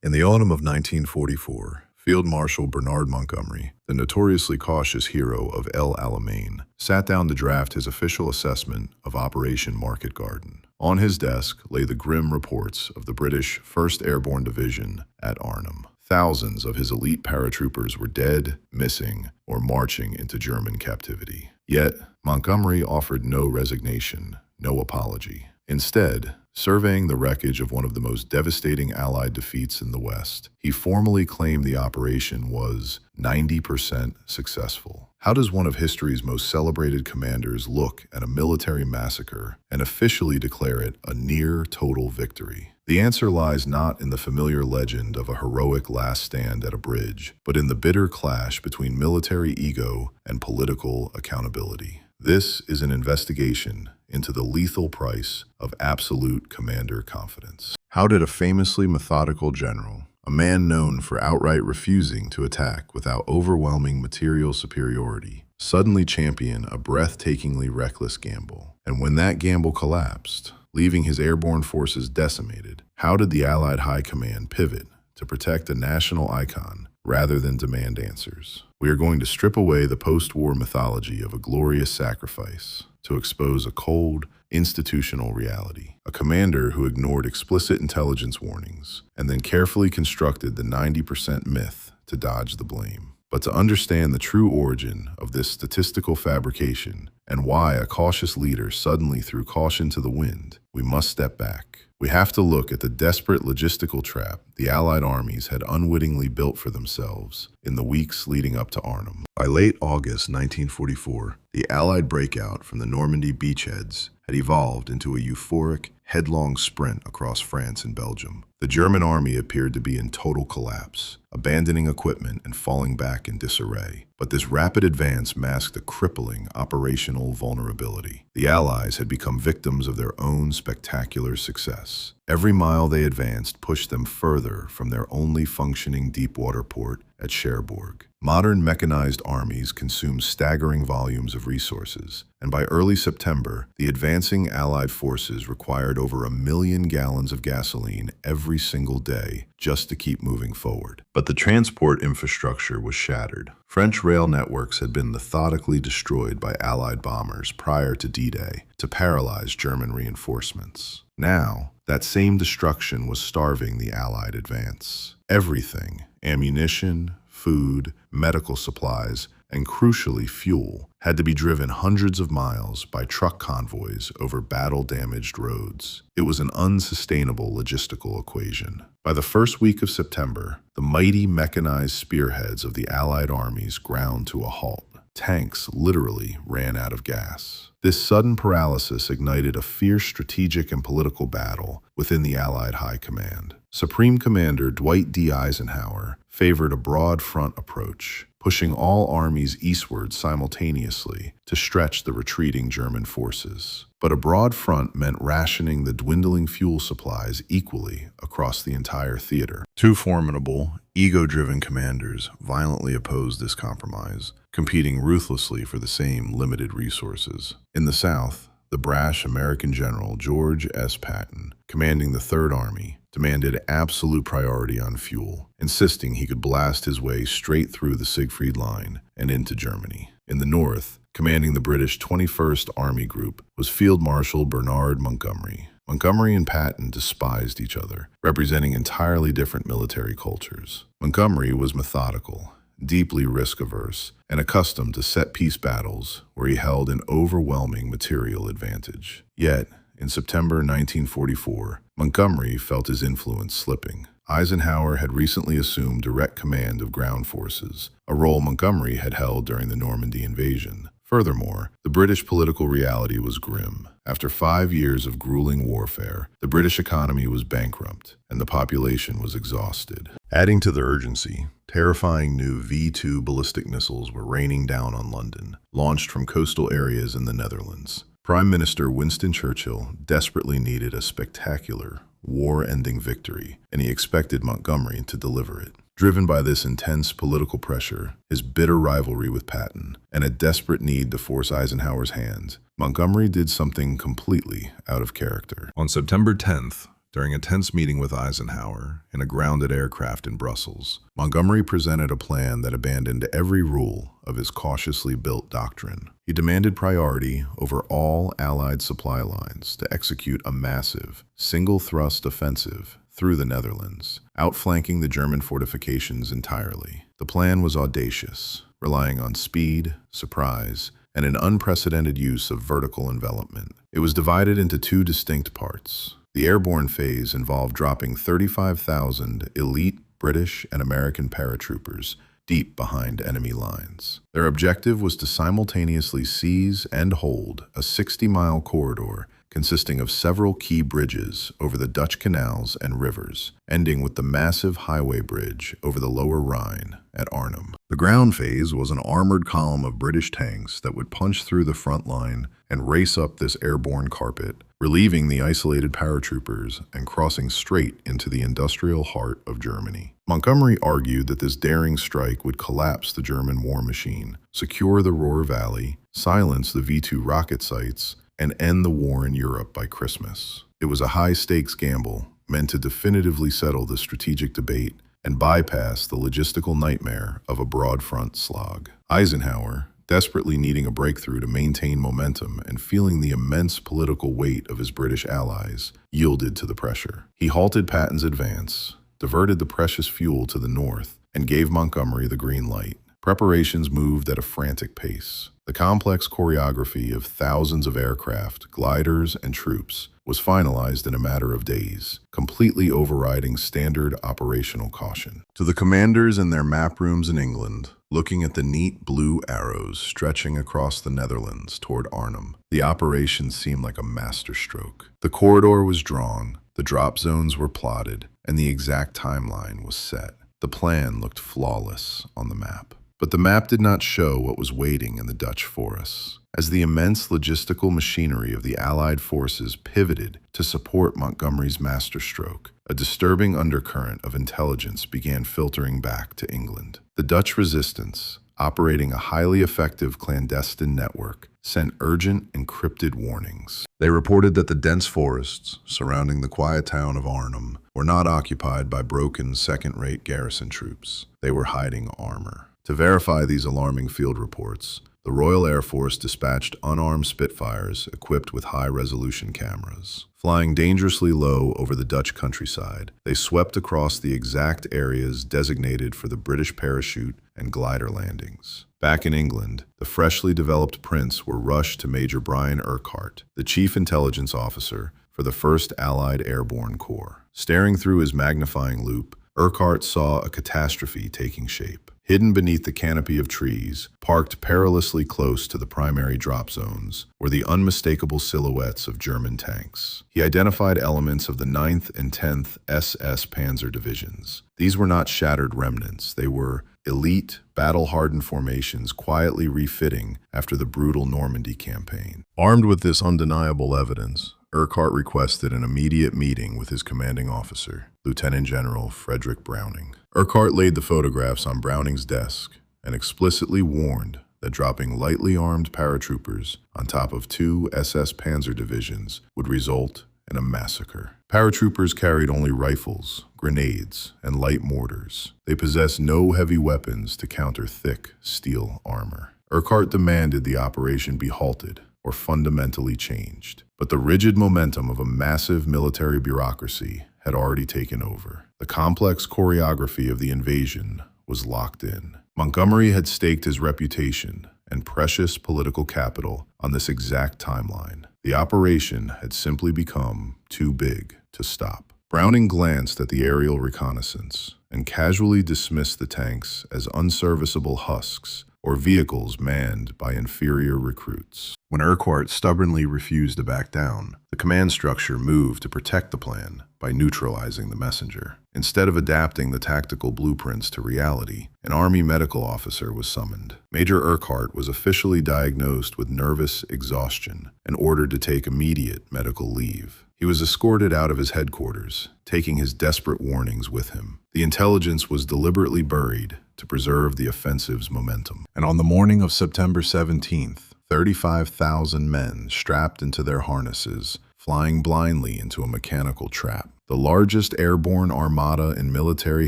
In the autumn of 1944, Field Marshal Bernard Montgomery, the notoriously cautious hero of El Alamein, sat down to draft his official assessment of Operation Market Garden. On his desk lay the grim reports of the British 1st Airborne Division at Arnhem. Thousands of his elite paratroopers were dead, missing, or marching into German captivity. Yet, Montgomery offered no resignation, no apology. Instead, surveying the wreckage of one of the most devastating Allied defeats in the West, he formally claimed the operation was 90% successful. How does one of history's most celebrated commanders look at a military massacre and officially declare it a near-total victory? The answer lies not in the familiar legend of a heroic last stand at a bridge, but in the bitter clash between military ego and political accountability. This is an investigation into the lethal price of absolute commander confidence. How did a famously methodical general, a man known for outright refusing to attack without overwhelming material superiority, suddenly champion a breathtakingly reckless gamble? And when that gamble collapsed, leaving his airborne forces decimated, how did the Allied High Command pivot to protect a national icon rather than demand answers? We are going to strip away the post-war mythology of a glorious sacrifice to expose a cold, institutional reality. A commander who ignored explicit intelligence warnings and then carefully constructed the 90% myth to dodge the blame. But to understand the true origin of this statistical fabrication and why a cautious leader suddenly threw caution to the wind, we must step back. We have to look at the desperate logistical trap the Allied armies had unwittingly built for themselves in the weeks leading up to Arnhem. By late August 1944, the Allied breakout from the Normandy beachheads had evolved into a euphoric, headlong sprint across France and Belgium. The German army appeared to be in total collapse, abandoning equipment and falling back in disarray. But this rapid advance masked a crippling operational vulnerability. The Allies had become victims of their own spectacular success. Every mile they advanced pushed them further from their only functioning deep-water port at Cherbourg. Modern mechanized armies consumed staggering volumes of resources, and by early September, the advancing Allied forces required over 1 million gallons of gasoline every single day just to keep moving forward. But the transport infrastructure was shattered. French rail networks had been methodically destroyed by Allied bombers prior to D-Day to paralyze German reinforcements. Now, that same destruction was starving the Allied advance. Everything, ammunition, food, medical supplies, and crucially fuel, had to be driven hundreds of miles by truck convoys over battle-damaged roads. It was an unsustainable logistical equation. By the first week of September, the mighty mechanized spearheads of the Allied armies ground to a halt. Tanks literally ran out of gas. This sudden paralysis ignited a fierce strategic and political battle within the Allied High Command. Supreme Commander Dwight D. Eisenhower favored a broad front approach, pushing all armies eastward simultaneously to stretch the retreating German forces. But a broad front meant rationing the dwindling fuel supplies equally across the entire theater. Two formidable, ego-driven commanders violently opposed this compromise, competing ruthlessly for the same limited resources. In the South, the brash American general George S. Patton, commanding the Third Army, demanded absolute priority on fuel, insisting he could blast his way straight through the Siegfried Line and into Germany. In the North, commanding the British 21st Army Group was Field Marshal Bernard Montgomery. Montgomery and Patton despised each other, representing entirely different military cultures. Montgomery was methodical, deeply risk-averse, and accustomed to set-piece battles where he held an overwhelming material advantage. Yet, in September 1944, Montgomery felt his influence slipping. Eisenhower had recently assumed direct command of ground forces, a role Montgomery had held during the Normandy invasion. Furthermore, the British political reality was grim. After 5 years of grueling warfare, the British economy was bankrupt, and the population was exhausted. Adding to the urgency, terrifying new V-2 ballistic missiles were raining down on London, launched from coastal areas in the Netherlands. Prime Minister Winston Churchill desperately needed a spectacular, war-ending victory, and he expected Montgomery to deliver it. Driven by this intense political pressure, his bitter rivalry with Patton, and a desperate need to force Eisenhower's hand, Montgomery did something completely out of character. On September 10th, During a tense meeting with Eisenhower in a grounded aircraft in Brussels, Montgomery presented a plan that abandoned every rule of his cautiously built doctrine. He demanded priority over all Allied supply lines to execute a massive, single-thrust offensive through the Netherlands, outflanking the German fortifications entirely. The plan was audacious, relying on speed, surprise, and an unprecedented use of vertical envelopment. It was divided into two distinct parts. The airborne phase involved dropping 35,000 elite British and American paratroopers deep behind enemy lines. Their objective was to simultaneously seize and hold a 60-mile corridor consisting of several key bridges over the Dutch canals and rivers, ending with the massive highway bridge over the Lower Rhine at Arnhem. The ground phase was an armored column of British tanks that would punch through the front line and race up this airborne carpet, relieving the isolated paratroopers and crossing straight into the industrial heart of Germany. Montgomery argued that this daring strike would collapse the German war machine, secure the Ruhr Valley, silence the V-2 rocket sites, and end the war in Europe by Christmas. It was a high-stakes gamble meant to definitively settle the strategic debate and bypass the logistical nightmare of a broad front slog. Eisenhower, desperately needing a breakthrough to maintain momentum and feeling the immense political weight of his British allies, yielded to the pressure. He halted Patton's advance, diverted the precious fuel to the north, and gave Montgomery the green light. Preparations moved at a frantic pace. The complex choreography of thousands of aircraft, gliders, and troops was finalized in a matter of days, completely overriding standard operational caution. To the commanders in their map rooms in England, looking at the neat blue arrows stretching across the Netherlands toward Arnhem, the operation seemed like a masterstroke. The corridor was drawn, the drop zones were plotted, and the exact timeline was set. The plan looked flawless on the map. But the map did not show what was waiting in the Dutch forests. As the immense logistical machinery of the Allied forces pivoted to support Montgomery's masterstroke, a disturbing undercurrent of intelligence began filtering back to England. The Dutch resistance, operating a highly effective clandestine network, sent urgent encrypted warnings. They reported that the dense forests surrounding the quiet town of Arnhem were not occupied by broken second-rate garrison troops. They were hiding armor. To verify these alarming field reports, the Royal Air Force dispatched unarmed Spitfires equipped with high-resolution cameras. Flying dangerously low over the Dutch countryside, they swept across the exact areas designated for the British parachute and glider landings. Back in England, the freshly developed prints were rushed to Major Brian Urquhart, the chief intelligence officer for the 1st Allied Airborne Corps. Staring through his magnifying loupe, Urquhart saw a catastrophe taking shape. Hidden beneath the canopy of trees, parked perilously close to the primary drop zones, were the unmistakable silhouettes of German tanks. He identified elements of the 9th and 10th SS Panzer divisions. These were not shattered remnants. They were elite, battle-hardened formations quietly refitting after the brutal Normandy campaign. Armed with this undeniable evidence, Urquhart requested an immediate meeting with his commanding officer, Lieutenant General Frederick Browning. Urquhart laid the photographs on Browning's desk and explicitly warned that dropping lightly armed paratroopers on top of 2 SS Panzer divisions would result in a massacre. Paratroopers carried only rifles, grenades, and light mortars. They possessed no heavy weapons to counter thick steel armor. Urquhart demanded the operation be halted or fundamentally changed. But the rigid momentum of a massive military bureaucracy had already taken over. The complex choreography of the invasion was locked in. Montgomery had staked his reputation and precious political capital on this exact timeline. The operation had simply become too big to stop. Browning glanced at the aerial reconnaissance and casually dismissed the tanks as unserviceable husks or vehicles manned by inferior recruits. When Urquhart stubbornly refused to back down, the command structure moved to protect the plan by neutralizing the messenger. Instead of adapting the tactical blueprints to reality, an Army medical officer was summoned. Major Urquhart was officially diagnosed with nervous exhaustion and ordered to take immediate medical leave. He was escorted out of his headquarters, taking his desperate warnings with him. The intelligence was deliberately buried to preserve the offensive's momentum. And on the morning of September 17th, 35,000 men strapped into their harnesses flying blindly into a mechanical trap. The largest airborne armada in military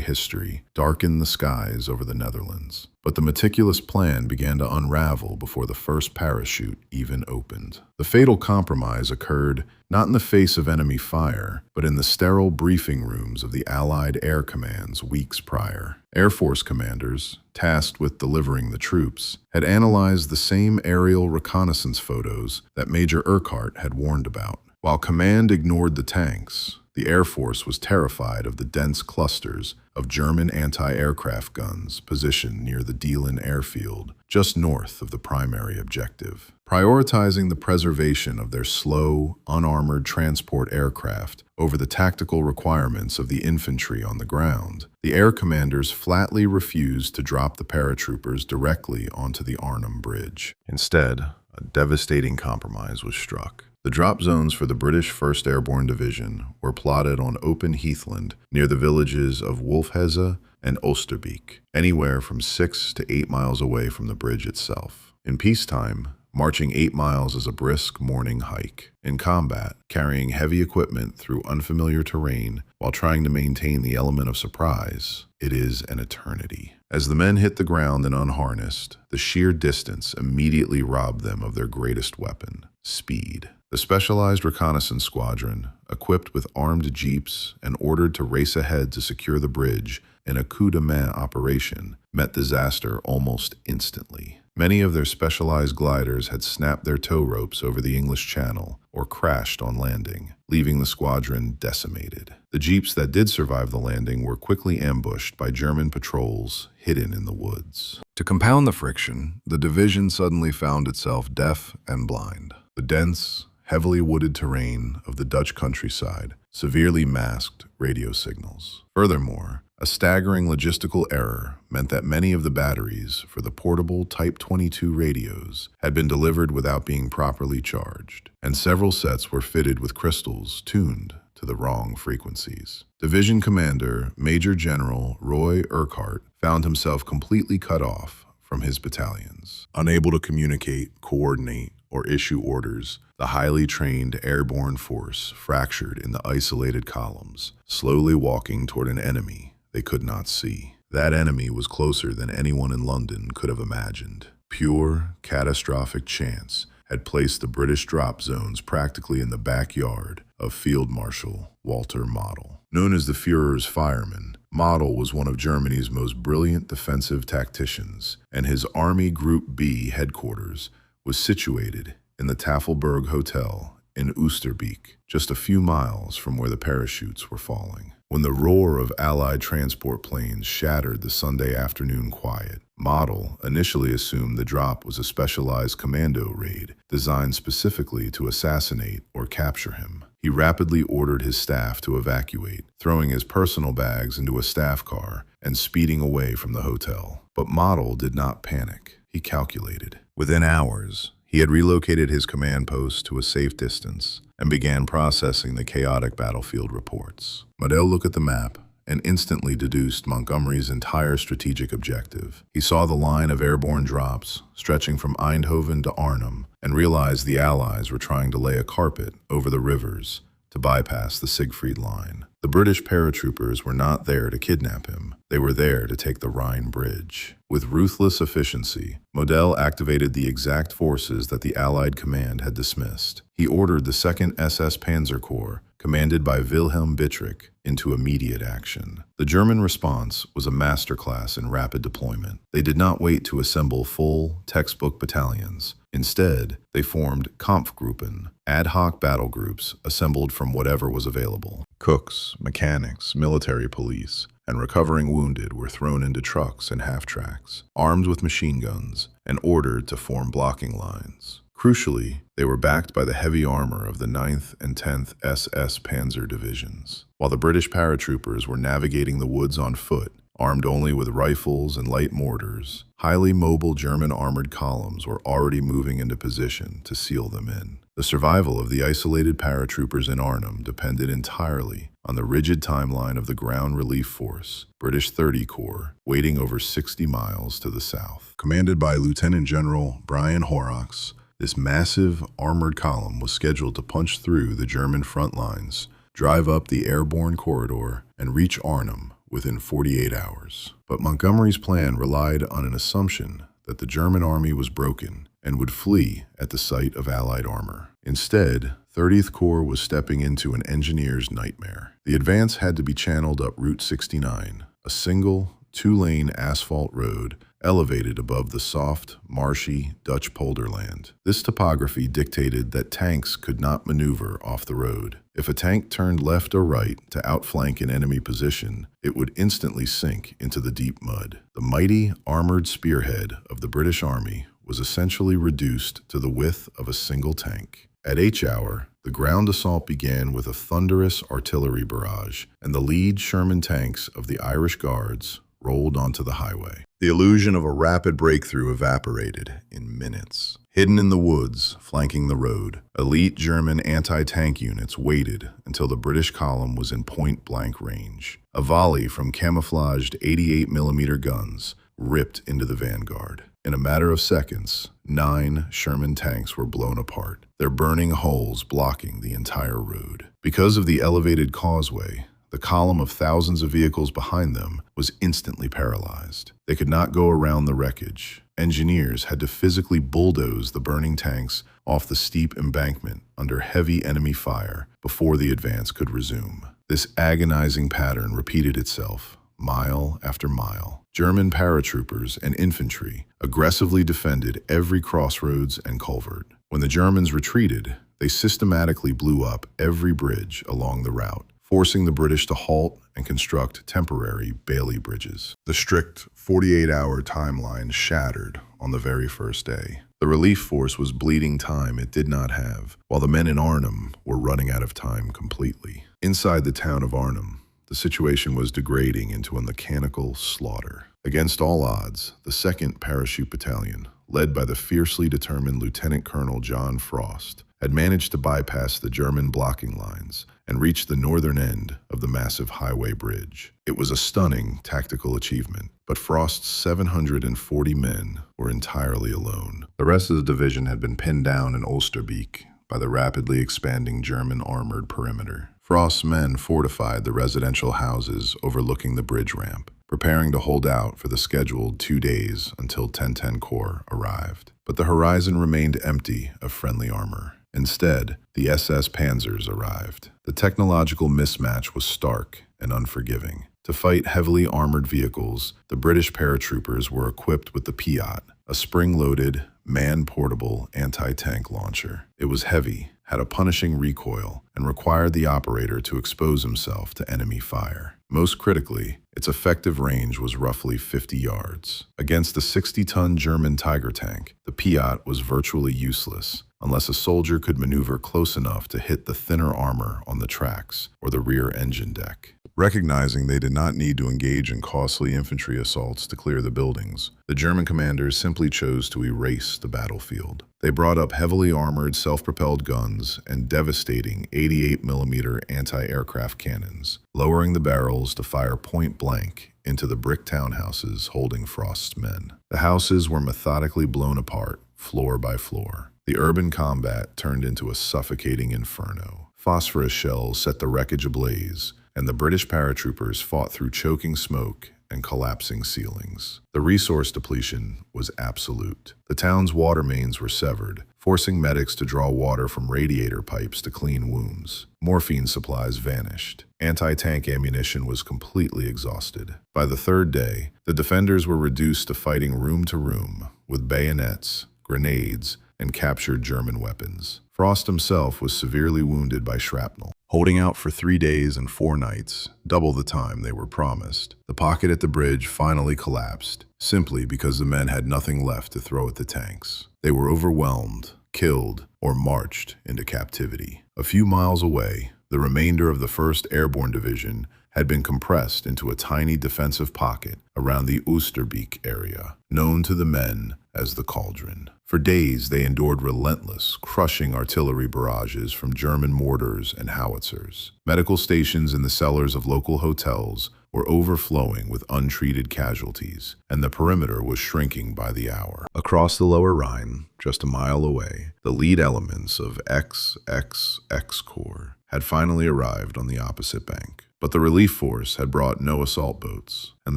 history darkened the skies over the Netherlands. But the meticulous plan began to unravel before the first parachute even opened. The fatal compromise occurred not in the face of enemy fire, but in the sterile briefing rooms of the Allied air commands weeks prior. Air Force commanders, tasked with delivering the troops, had analyzed the same aerial reconnaissance photos that Major Urquhart had warned about. While command ignored the tanks, the Air Force was terrified of the dense clusters of German anti-aircraft guns positioned near the Deelen airfield, just north of the primary objective. Prioritizing the preservation of their slow, unarmored transport aircraft over the tactical requirements of the infantry on the ground, the air commanders flatly refused to drop the paratroopers directly onto the Arnhem Bridge. Instead, a devastating compromise was struck. The drop zones for the British 1st Airborne Division were plotted on open heathland near the villages of Wolfheze and Oosterbeek, anywhere from 6 to 8 miles away from the bridge itself. In peacetime, marching 8 miles is a brisk morning hike. In combat, carrying heavy equipment through unfamiliar terrain while trying to maintain the element of surprise, it is an eternity. As the men hit the ground and unharnessed, the sheer distance immediately robbed them of their greatest weapon, speed. The Specialized Reconnaissance Squadron, equipped with armed jeeps and ordered to race ahead to secure the bridge in a coup de main operation, met disaster almost instantly. Many of their specialized gliders had snapped their tow ropes over the English Channel or crashed on landing, leaving the squadron decimated. The jeeps that did survive the landing were quickly ambushed by German patrols hidden in the woods. To compound the friction, the division suddenly found itself deaf and blind. The dense, heavily wooded terrain of the Dutch countryside severely masked radio signals. Furthermore, a staggering logistical error meant that many of the batteries for the portable Type 22 radios had been delivered without being properly charged, and several sets were fitted with crystals tuned to the wrong frequencies. Division Commander Major General Roy Urquhart found himself completely cut off from his battalions. Unable to communicate, coordinate, or issue orders, the highly trained airborne force fractured in the isolated columns, slowly walking toward an enemy they could not see. That enemy was closer than anyone in London could have imagined. Pure, catastrophic chance had placed the British drop zones practically in the backyard of Field Marshal Walter Model. Known as the Führer's fireman, Model was one of Germany's most brilliant defensive tacticians, and his Army Group B headquarters was situated in the Tafelberg Hotel in Oosterbeek, just a few miles from where the parachutes were falling. When the roar of Allied transport planes shattered the Sunday afternoon quiet, Model initially assumed the drop was a specialized commando raid designed specifically to assassinate or capture him. He rapidly ordered his staff to evacuate, throwing his personal bags into a staff car and speeding away from the hotel. But Model did not panic. He calculated. Within hours, he had relocated his command post to a safe distance and began processing the chaotic battlefield reports. Model looked at the map and instantly deduced Montgomery's entire strategic objective. He saw the line of airborne drops stretching from Eindhoven to Arnhem and realized the Allies were trying to lay a carpet over the rivers to bypass the Siegfried Line. The British paratroopers were not there to kidnap him. They were there to take the Rhine Bridge. With ruthless efficiency, Model activated the exact forces that the Allied command had dismissed. He ordered the 2nd SS Panzer Corps, commanded by Wilhelm Bittrich, into immediate action. The German response was a masterclass in rapid deployment. They did not wait to assemble full, textbook battalions. Instead, they formed Kampfgruppen, ad hoc battle groups assembled from whatever was available. Cooks, mechanics, military police, and recovering wounded were thrown into trucks and half-tracks, armed with machine guns, and ordered to form blocking lines. Crucially, they were backed by the heavy armor of the 9th and 10th SS Panzer Divisions. While the British paratroopers were navigating the woods on foot, armed only with rifles and light mortars, highly mobile German armored columns were already moving into position to seal them in. The survival of the isolated paratroopers in Arnhem depended entirely on the rigid timeline of the ground relief force, British 30 Corps, waiting over 60 miles to the south. Commanded by Lieutenant General Brian Horrocks, This massive, armored column was scheduled to punch through the German front lines, drive up the airborne corridor, and reach Arnhem within 48 hours. But Montgomery's plan relied on an assumption that the German army was broken and would flee at the sight of Allied armor. Instead, 30th Corps was stepping into an engineer's nightmare. The advance had to be channeled up Route 69, a single, two-lane asphalt road elevated above the soft, marshy Dutch polderland. This topography dictated that tanks could not maneuver off the road. If a tank turned left or right to outflank an enemy position, it would instantly sink into the deep mud. The mighty, armored spearhead of the British Army was essentially reduced to the width of a single tank. At H hour, the ground assault began with a thunderous artillery barrage, and the lead Sherman tanks of the Irish Guards rolled onto the highway. The illusion of a rapid breakthrough evaporated in minutes. Hidden in the woods, flanking the road, elite German anti-tank units waited until the British column was in point-blank range. A volley from camouflaged 88mm guns ripped into the vanguard. In a matter of seconds, 9 Sherman tanks were blown apart, their burning hulls blocking the entire road. Because of the elevated causeway, the column of thousands of vehicles behind them was instantly paralyzed. They could not go around the wreckage. Engineers had to physically bulldoze the burning tanks off the steep embankment under heavy enemy fire before the advance could resume. This agonizing pattern repeated itself, mile after mile. German paratroopers and infantry aggressively defended every crossroads and culvert. When the Germans retreated, they systematically blew up every bridge along the route, forcing the British to halt and construct temporary Bailey bridges. The strict 48-hour timeline shattered on the very first day. The relief force was bleeding time it did not have, while the men in Arnhem were running out of time completely. Inside the town of Arnhem, the situation was degrading into a mechanical slaughter. Against all odds, the 2nd Parachute Battalion, led by the fiercely determined Lieutenant Colonel John Frost, had managed to bypass the German blocking lines and reach the northern end of the massive highway bridge. It was a stunning tactical achievement, but Frost's 740 men were entirely alone. The rest of the division had been pinned down in Osterbeek by the rapidly expanding German armored perimeter. Frost's men fortified the residential houses overlooking the bridge ramp, preparing to hold out for the scheduled 2 days until 1010 Corps arrived. But the horizon remained empty of friendly armor. Instead, the SS Panzers arrived. The technological mismatch was stark and unforgiving. To fight heavily armored vehicles, the British paratroopers were equipped with the Piat, a spring-loaded, man-portable anti-tank launcher. It was heavy, had a punishing recoil, and required the operator to expose himself to enemy fire. Most critically, its effective range was roughly 50 yards. Against the 60-ton German Tiger tank, the Piat was virtually useless, unless a soldier could maneuver close enough to hit the thinner armor on the tracks or the rear engine deck. Recognizing they did not need to engage in costly infantry assaults to clear the buildings, the German commanders simply chose to erase the battlefield. They brought up heavily armored self-propelled guns and devastating 88mm anti-aircraft cannons, lowering the barrels to fire point-blank into the brick townhouses holding Frost's men. The houses were methodically blown apart, floor by floor. The urban combat turned into a suffocating inferno. Phosphorus shells set the wreckage ablaze, and the British paratroopers fought through choking smoke and collapsing ceilings. The resource depletion was absolute. The town's water mains were severed, forcing medics to draw water from radiator pipes to clean wounds. Morphine supplies vanished. Anti-tank ammunition was completely exhausted. By the 3rd day, the defenders were reduced to fighting room to room with bayonets, grenades, and captured German weapons. Frost himself was severely wounded by shrapnel. Holding out for 3 days and 4 nights, double the time they were promised, the pocket at the bridge finally collapsed, simply because the men had nothing left to throw at the tanks. They were overwhelmed, killed, or marched into captivity. A few miles away, the remainder of the 1st Airborne Division had been compressed into a tiny defensive pocket around the Osterbeek area, known to the men as the Cauldron. For days, they endured relentless, crushing artillery barrages from German mortars and howitzers. Medical stations in the cellars of local hotels were overflowing with untreated casualties, and the perimeter was shrinking by the hour. Across the lower Rhine, just a mile away, the lead elements of XXX Corps had finally arrived on the opposite bank. But the relief force had brought no assault boats, and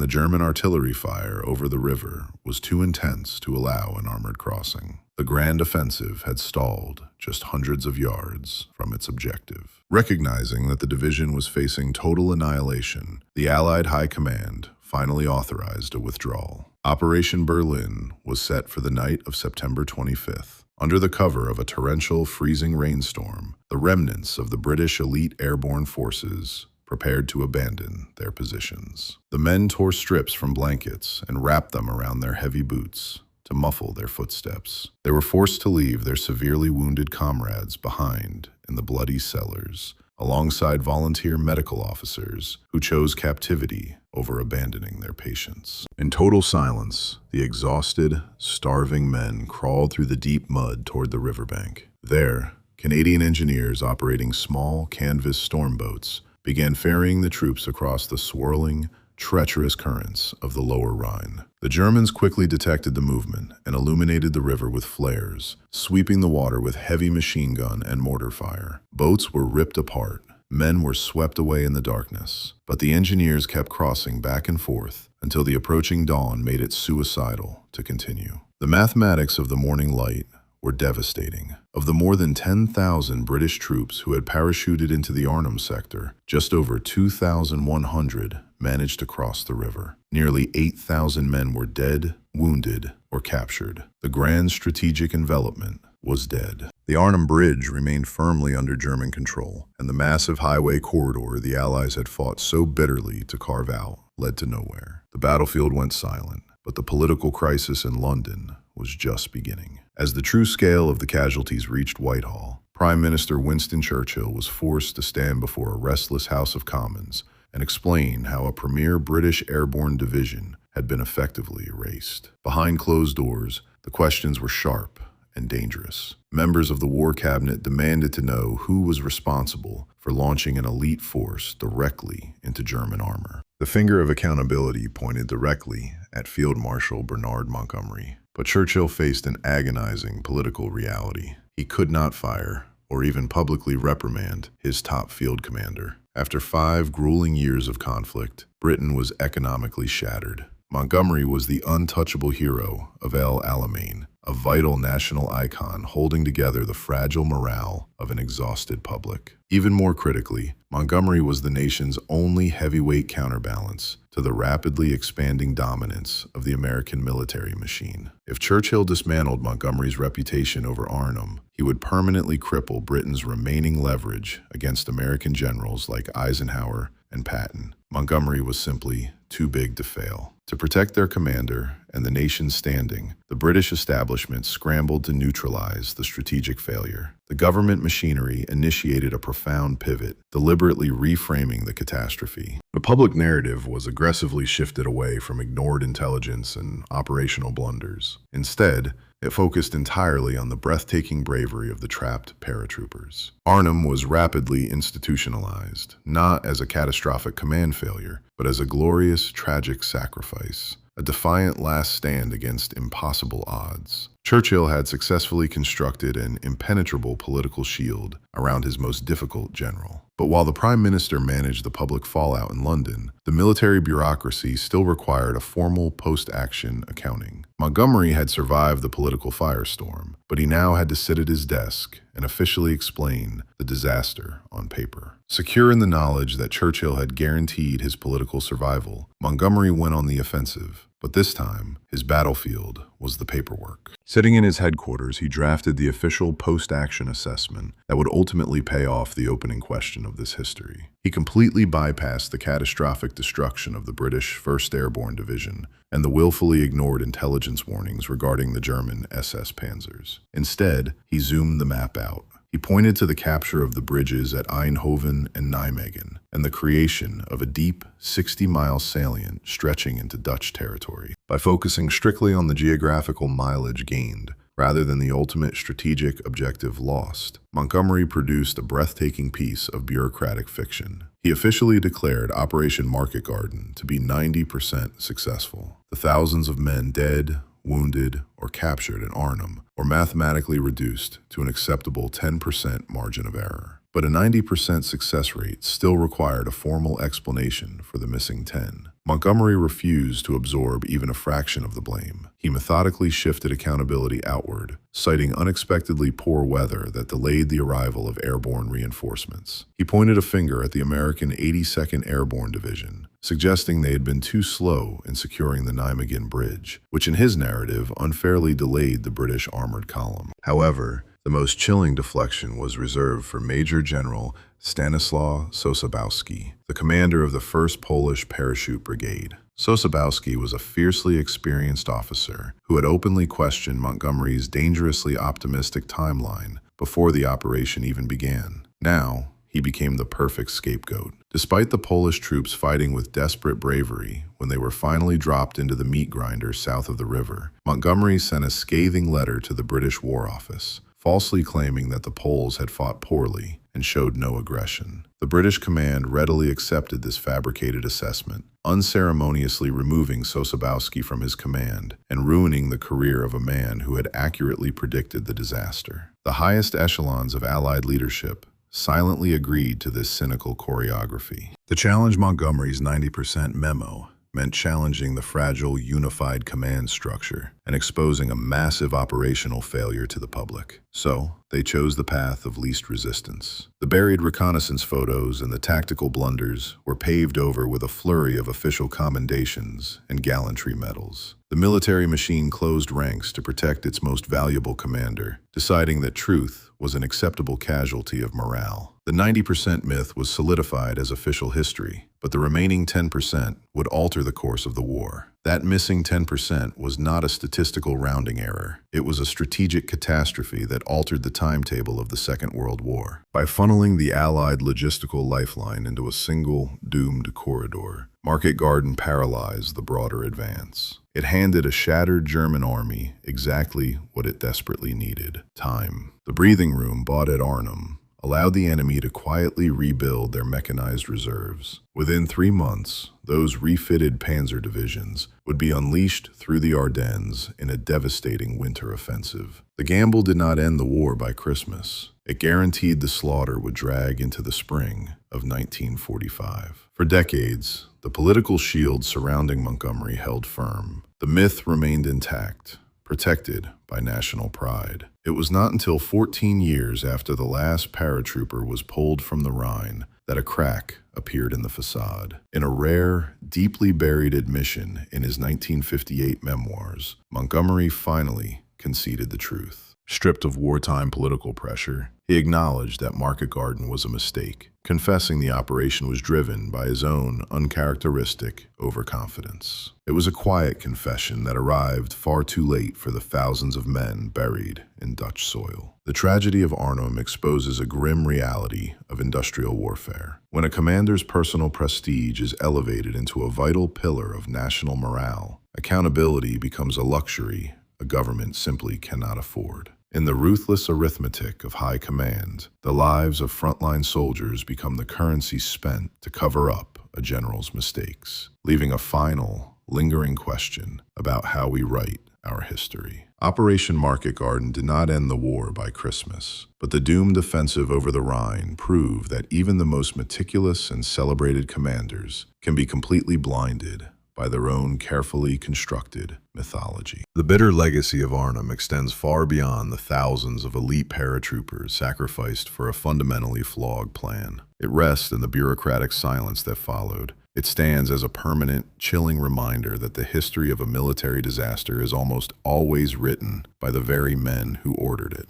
the German artillery fire over the river was too intense to allow an armored crossing. The grand offensive had stalled just hundreds of yards from its objective. Recognizing that the division was facing total annihilation, the Allied High Command finally authorized a withdrawal. Operation Berlin was set for the night of September 25th. Under the cover of a torrential, freezing rainstorm, the remnants of the British elite airborne forces prepared to abandon their positions. The men tore strips from blankets and wrapped them around their heavy boots to muffle their footsteps. They were forced to leave their severely wounded comrades behind in the bloody cellars, alongside volunteer medical officers who chose captivity over abandoning their patients. In total silence, the exhausted, starving men crawled through the deep mud toward the riverbank. There, Canadian engineers operating small canvas storm boats began ferrying the troops across the swirling, treacherous currents of the lower Rhine. The Germans quickly detected the movement and illuminated the river with flares, sweeping the water with heavy machine gun and mortar fire. Boats were ripped apart. Men were swept away in the darkness, but the engineers kept crossing back and forth until the approaching dawn made it suicidal to continue. The mathematics of the morning light were devastating. Of the more than 10,000 British troops who had parachuted into the Arnhem sector, just over 2,100 managed to cross the river. Nearly 8,000 men were dead, wounded, or captured. The grand strategic envelopment was dead. The Arnhem Bridge remained firmly under German control, and the massive highway corridor the Allies had fought so bitterly to carve out led to nowhere. The battlefield went silent, but the political crisis in London was just beginning. As the true scale of the casualties reached Whitehall, Prime Minister Winston Churchill was forced to stand before a restless House of Commons and explain how a premier British airborne division had been effectively erased. Behind closed doors, the questions were sharp and dangerous. Members of the War Cabinet demanded to know who was responsible for launching an elite force directly into German armor. The finger of accountability pointed directly at Field Marshal Bernard Montgomery. But Churchill faced an agonizing political reality. He could not fire or even publicly reprimand his top field commander. After 5 grueling years of conflict, Britain was economically shattered. Montgomery was the untouchable hero of El Alamein, a vital national icon holding together the fragile morale of an exhausted public. Even more critically, Montgomery was the nation's only heavyweight counterbalance to the rapidly expanding dominance of the American military machine. If Churchill dismantled Montgomery's reputation over Arnhem, he would permanently cripple Britain's remaining leverage against American generals like Eisenhower and Patton. Montgomery was simply too big to fail. To protect their commander and the nation's standing, the British establishment scrambled to neutralize the strategic failure. The government machinery initiated a profound pivot, deliberately reframing the catastrophe. The public narrative was aggressively shifted away from ignored intelligence and operational blunders. Instead, it focused entirely on the breathtaking bravery of the trapped paratroopers. Arnhem was rapidly institutionalized, not as a catastrophic command failure, but as a glorious, tragic sacrifice, a defiant last stand against impossible odds. Churchill had successfully constructed an impenetrable political shield around his most difficult general. But while the Prime Minister managed the public fallout in London, the military bureaucracy still required a formal post-action accounting. Montgomery had survived the political firestorm, but he now had to sit at his desk and officially explain the disaster on paper. Secure in the knowledge that Churchill had guaranteed his political survival, Montgomery went on the offensive. But this time, his battlefield was the paperwork. Sitting in his headquarters, he drafted the official post-action assessment that would ultimately pay off the opening question of this history. He completely bypassed the catastrophic destruction of the British 1st Airborne Division and the willfully ignored intelligence warnings regarding the German SS Panzers. Instead, he zoomed the map out. He pointed to the capture of the bridges at Eindhoven and Nijmegen and the creation of a deep 60-mile salient stretching into Dutch territory. By focusing strictly on the geographical mileage gained, rather than the ultimate strategic objective lost, Montgomery produced a breathtaking piece of bureaucratic fiction. He officially declared Operation Market Garden to be 90% successful. The thousands of men dead, wounded, or captured at Arnhem were mathematically reduced to an acceptable 10% margin of error. But a 90% success rate still required a formal explanation for the missing 10. Montgomery refused to absorb even a fraction of the blame. He methodically shifted accountability outward, citing unexpectedly poor weather that delayed the arrival of airborne reinforcements. He pointed a finger at the American 82nd Airborne Division, suggesting they had been too slow in securing the Nijmegen Bridge, which in his narrative unfairly delayed the British armored column. However, the most chilling deflection was reserved for Major General Stanislaw Sosabowski, the commander of the 1st Polish Parachute Brigade. Sosabowski was a fiercely experienced officer who had openly questioned Montgomery's dangerously optimistic timeline before the operation even began. Now, he became the perfect scapegoat. Despite the Polish troops fighting with desperate bravery when they were finally dropped into the meat grinder south of the river, Montgomery sent a scathing letter to the British War Office, falsely claiming that the Poles had fought poorly and showed no aggression. The British command readily accepted this fabricated assessment, unceremoniously removing Sosabowski from his command and ruining the career of a man who had accurately predicted the disaster. The highest echelons of Allied leadership silently agreed to this cynical choreography. To challenge Montgomery's 90% memo meant challenging the fragile, unified command structure and exposing a massive operational failure to the public. So, they chose the path of least resistance. The buried reconnaissance photos and the tactical blunders were paved over with a flurry of official commendations and gallantry medals. The military machine closed ranks to protect its most valuable commander, deciding that truth was an acceptable casualty of morale. The 90% myth was solidified as official history, but the remaining 10% would alter the course of the war. That missing 10% was not a statistical rounding error. It was a strategic catastrophe that altered the timetable of the Second World War. By funneling the Allied logistical lifeline into a single, doomed corridor, Market Garden paralyzed the broader advance. It handed a shattered German army exactly what it desperately needed: time. The breathing room bought at Arnhem allowed the enemy to quietly rebuild their mechanized reserves. Within 3 months, those refitted panzer divisions would be unleashed through the Ardennes in a devastating winter offensive. The gamble did not end the war by Christmas. It guaranteed the slaughter would drag into the spring of 1945. For decades, the political shield surrounding Montgomery held firm. The myth remained intact, protected by national pride. It was not until 14 years after the last paratrooper was pulled from the Rhine that a crack appeared in the facade. In a rare, deeply buried admission in his 1958 memoirs, Montgomery finally conceded the truth. Stripped of wartime political pressure, he acknowledged that Market Garden was a mistake, confessing the operation was driven by his own uncharacteristic overconfidence. It was a quiet confession that arrived far too late for the thousands of men buried in Dutch soil. The tragedy of Arnhem exposes a grim reality of industrial warfare. When a commander's personal prestige is elevated into a vital pillar of national morale, accountability becomes a luxury a government simply cannot afford. In the ruthless arithmetic of high command, the lives of frontline soldiers become the currency spent to cover up a general's mistakes, leaving a final, lingering question about how we write our history. Operation Market Garden did not end the war by Christmas, but the doomed offensive over the Rhine proved that even the most meticulous and celebrated commanders can be completely blinded by their own carefully constructed mythology. The bitter legacy of Arnhem extends far beyond the thousands of elite paratroopers sacrificed for a fundamentally flawed plan. It rests in the bureaucratic silence that followed. It stands as a permanent, chilling reminder that the history of a military disaster is almost always written by the very men who ordered it.